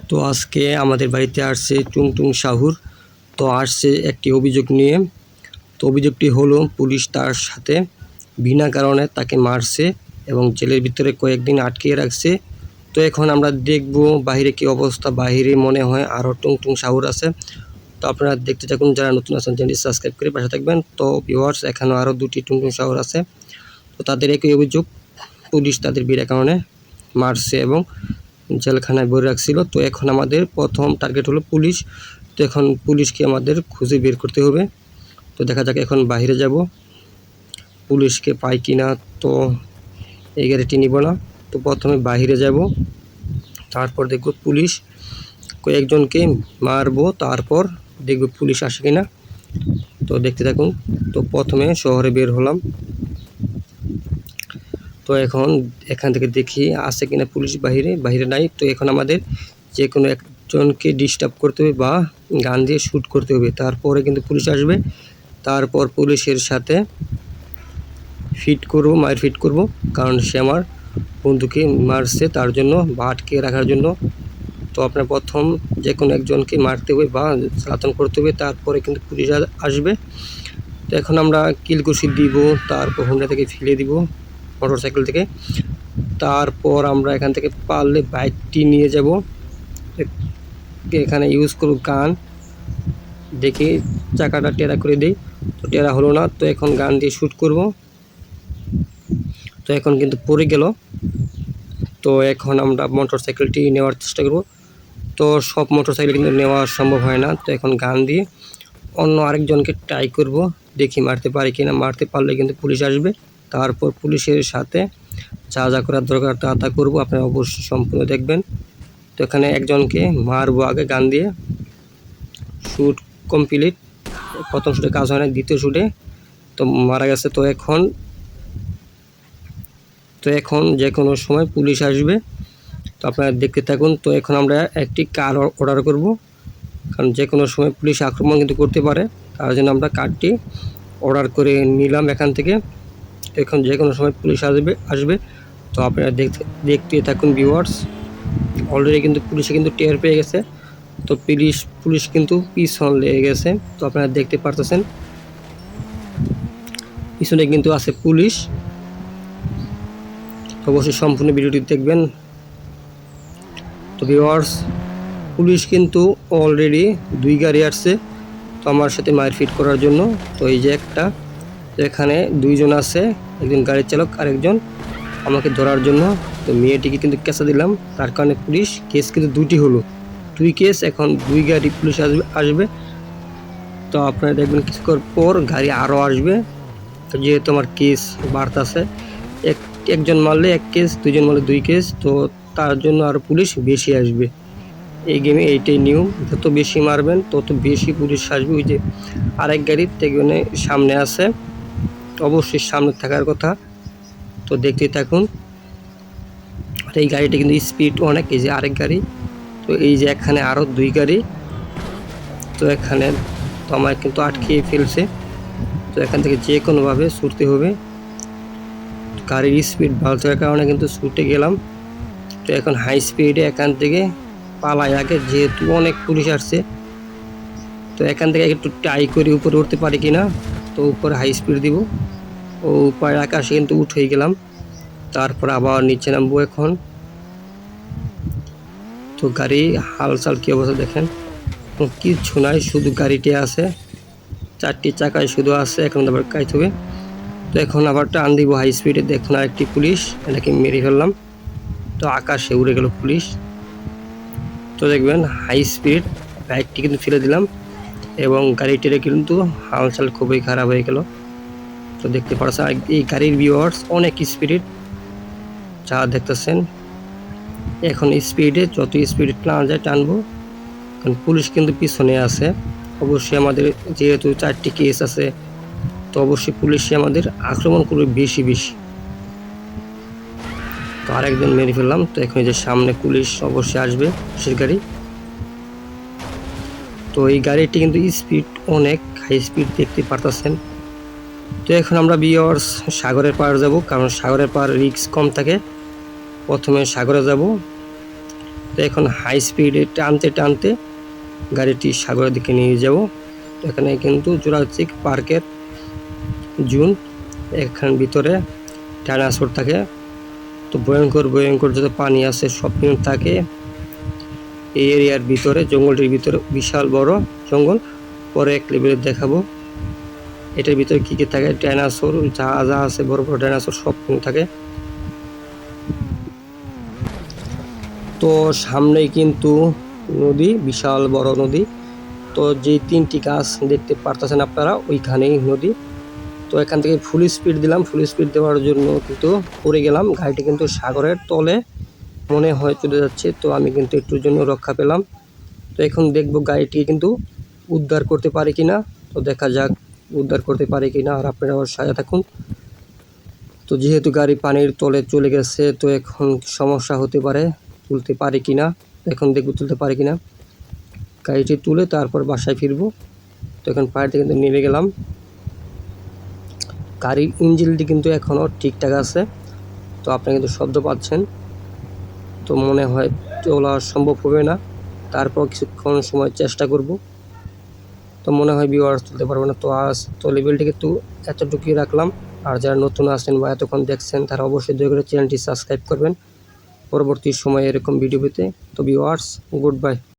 তো আজকে আমাদের বাড়িতে আসছে টুংটুং শাহুর। তো আসছে একটি অভিযোগ নিয়ে। তো অভিযোগটি হলো পুলিশ তার সাথে বিনা কারণে তাকে মারছে এবং জেলের ভিতরে কয়েকদিন আটকিয়ে রাখছে। তো এখন আমরা দেখব বাইরে কি অবস্থা। বাইরে মনে হয় আরও টুংটুং শাহুর আছে। তো আপনারা দেখতে থাকুন, যারা নতুন আছেন চ্যানেলটি সাবস্ক্রাইব করে পাশে থাকবেন। তো ভিউয়ার্স, এখানেও আরও দুটি টুংটুং শাহুর আছে। তো তাদের একই অভিযোগ, পুলিশ তাদের বিনা কারণে মারছে এবং জেলখানায় ভরে রাখছিল। তো এখন আমাদের প্রথম টার্গেট হলো পুলিশ। তো এখন পুলিশকে আমাদের খুঁজে বের করতে হবে। তো দেখা যাক, এখন বাইরে যাব, পুলিশকে পাই কি না। তো এই গাড়িটি নিব না। তো প্রথমে বাইরে যাব, তারপর দেখব পুলিশ কয়েকজনকে মারবো, তারপর দেখব পুলিশ আসে কিনা। তো দেখতে থাকুন। তো প্রথমে শহরে বের হলাম। তো এখন এখান থেকে দেখি আছে কিনা পুলিশ। বাইরে নাই। তো এখন আমাদের যে কোনো একজনকে ডিস্টার্ব করতে হবে বা গান দিয়ে শ্যুট করতে হবে, তারপরে কিন্তু পুলিশ আসবে। তারপর পুলিশের সাথে মায়ের ফিট করব, কারণ সে আমার বন্ধুকে মারছে, তার জন্য বা আটকে রাখার জন্য। তো আপনার প্রথম যে কোনো একজনকে মারতে হবে বা চালাতন করতে হবে, তারপরে কিন্তু পুলিশ আসবে। তো এখন আমরা কিলকুশি দিব, তারপর হোন্ডা থেকে ফেলে দিব, মোটরসাইকেল থেকে। তারপর আমরা এখান থেকে পারলে বাইকটি নিয়ে যাব, এখানে ইউজ করব গান। দেখি চাকাটা টেরা করে দিই। তো টেরা হলো না। তো এখন গান দিয়ে শ্যুট করব। তো এখন কিন্তু পড়ে গেল। তো এখন আমরা মোটরসাইকেলটি নেওয়ার চেষ্টা করব। তো সব মোটরসাইকেল কিন্তু নেওয়া সম্ভব হয় না। তো এখন গান দিয়ে অন্য আরেকজনকে ট্রাই করব, দেখি মারতে পারি কিনা। মারতে পারলে কিন্তু পুলিশ আসবে। তারপর পুলিশের সাথে যা যা করার দরকার তা করব। আপনারা অবশ্যই সম্পূর্ণ দেখবেন। তো এখানে একজনকে মারবো আগে গান দিয়ে। Shoot complete. প্রথম শ্যুটে কাজ হয় না, দ্বিতীয় শ্যুটে তো মারা গেছে। তো এখন যে কোনো সময় পুলিশ আসবে। তো আপনারা দেখতে থাকুন। তো এখন আমরা একটি কার অর্ডার করব, কারণ যে কোনো সময় পুলিশ আক্রমণ কিন্তু করতে পারে, তার জন্য আমরা কারটি অর্ডার করে নিলাম এখান থেকে। এখন যে কোনো সময় পুলিশ আসবে। তো আপনারা দেখতে থাকুন ভিউয়ার্স। অলরেডি কিন্তু পুলিশে কিন্তু টের পেয়ে গেছে। তো পুলিশ কিন্তু পিছন লেগে গেছে। তো আপনারা দেখতে পারতেছেন পিছনে কিন্তু আছে পুলিশ। অবশ্যই সম্পূর্ণ ভিডিওটি দেখবেন। তো ভিউয়ার্স, পুলিশ কিন্তু অলরেডি 2 গাড়ি আসছে তো আমার সাথে মারপিট করার জন্য। তো এই যে একটা, তো এখানে 2 জন আছে, একজন গাড়ির চালক আর একজন আমাকে ধরার জন্য। তো মেয়েটিকে কিন্তু কেসা দিলাম, তার কারণে পুলিশ কেস কিন্তু 2টি হলো, 2 কেস। এখন 2 গাড়ি পুলিশ আসবে। তো আপনারা দেখবেন কিছুক্ষণ পর গাড়ি আরও আসবে। তো যেহেতু আমার কেস বাড়তেছে, একজন মারলে 1 কেস, 2 জন মারলে 2 কেস, তো তার জন্য আরও পুলিশ বেশি আসবে। এই গেমে এইটাই নিয়ম, যত বেশি মারবেন তত বেশি পুলিশ আসবে। ওই যে আরেক গাড়ি তেগুনে সামনে আছে, অবশ্যই সামনে থাকার কথা। তো দেখতেই থাকুন। আর এই গাড়িটা কিন্তু স্পিড অনেক। এই যে আরেক গাড়ি, তো এই যে এখানে আরও 2 গাড়ি। তো এখানে তো আমার কিন্তু আটকিয়ে ফেলছে। তো এখান থেকে যে কোনোভাবে ছুটতে হবে। গাড়ির স্পিড ভালো থাকার কারণে কিন্তু ছুটে গেলাম। তো এখন হাই স্পিডে এখান থেকে পালাই আগে, যেহেতু অনেক পুলিশ আসছে। তো এখান থেকে একটু ট্রাই করে উপরে উঠতে পারি কিনা। তো উপরে হাই স্পিড দিব, ও উপরে আকাশে কিন্তু উঠে গেলাম। তারপর আবার নিচে নামবো এখন। তো গাড়ি হালচাল কী অবস্থা দেখেন, কিচ্ছু নাই, শুধু গাড়িটি আছে, 4টি চাকায় শুধু আছে। এখন আবার কাইতে হবে। তো এখন আবার টান দিব হাই স্পিডে। দেখুন আরেকটি পুলিশ, এটাকে মেরে ফেললাম। তো আকাশে উড়ে গেল পুলিশ। তো দেখবেন হাই স্পিড, বাইকটি কিন্তু ফেলে দিলাম এবং গাড়িটির কিন্তু হালচাল খুবই খারাপ হয়ে গেল। তো দেখতে পাচ্ছেন এই গাড়ির ভিউয়ার্স অনেক স্পিড, যা দেখতেছেন। এখন স্পিডে যত স্পিডে টানা যায় টানবো, কারণ পুলিশ কিন্তু পিছনে আছে। অবশ্যই আমাদের যেহেতু 4টি কেস আছে, তো অবশ্যই পুলিশে আমাদের আক্রমণ করবে বেশি। তো আরেকজন মেরে ফেললাম। তো এখন যে সামনে পুলিশ অবশ্যই আসবে, পুলিশের গাড়ি। তো এই গাড়িটি কিন্তু স্পিড অনেক হাই স্পিড, দেখতে পারতেছেন। তো এখন আমরা ভিউয়ার্স সাগরের পাড় যাব, কারণ সাগরের পাড় রিস্ক কম থাকে। প্রথমে সাগরে যাব। তো তো এখন হাই স্পিডে টানতে টানতে গাড়িটি সাগরের দিকে নিয়ে যাব। তো এখানে কিন্তু জুরাসিক পার্কের জুন, এখান ভিতরে ডাইনোসর থাকে। তো ভয়ঙ্কর ভয়ঙ্কর যত পানি আছে সব কিন্তু থাকে এই এরিয়ার ভিতরে, জঙ্গলটির ভিতরে বিশাল বড় জঙ্গল। পরে এক লেভেলে দেখাবো এটার ভিতরে কী কী থাকে। ডাইনোসর যা যা আছে বড় বড় ডাইনোসর সব কিন্তু থাকে। তো সামনেই কিন্তু নদী, বিশাল বড় নদী। তো যে 3টি গাছ দেখতে পারতেছেন আপনারা ওইখানেই নদী। তো এখান থেকে ফুল স্পিড দিলাম, ফুল স্পিড দেওয়ার জন্য কিন্তু পড়ে গেলাম। গাড়িটি কিন্তু সাগরের তলে মনে হয় চলে যাচ্ছে। তো আমি কিন্তু একটুর জন্য রক্ষা পেলাম। তো এখন দেখব গাড়িটি কিন্তু উদ্ধার করতে পারি কিনা। তো দেখা যাক উদ্ধার করতে পারি কিনা, আর আপনারা আমার সাথে থাকুন। তো যেহেতু গাড়ি পানির তলে চলে গেছে, তো এখন সমস্যা হতে পারে, তুলতে পারি কিনা। এখন দেখব তুলতে পারি কিনা। গাড়িটি তুলে তারপর বাসায় ফিরবো। তো এখন পাহাড় থেকে কিন্তু নেমে গেলাম। গাড়ির ইঞ্জিনটি কিন্তু এখনও ঠিকঠাক আছে। তো আপনি কিন্তু শব্দ পাচ্ছেন। তো মনে হয় তোলা সম্ভব হবে না, তারপর কিছুক্ষণ সময় চেষ্টা করব। তো মনে হয় ভিউয়ার্স তুলতে পারবো না। তো আজ তো লেভেলটি কিন্তু এতটুকুই রাখলাম। আর যারা নতুন আছেন বা এতক্ষণ দেখছেন তারা অবশ্যই দয়া করে চ্যানেলটি সাবস্ক্রাইব করবেন পরবর্তী সময়ে এরকম ভিডিও পেতে। তো ভিউয়ার্স, গুড বাই।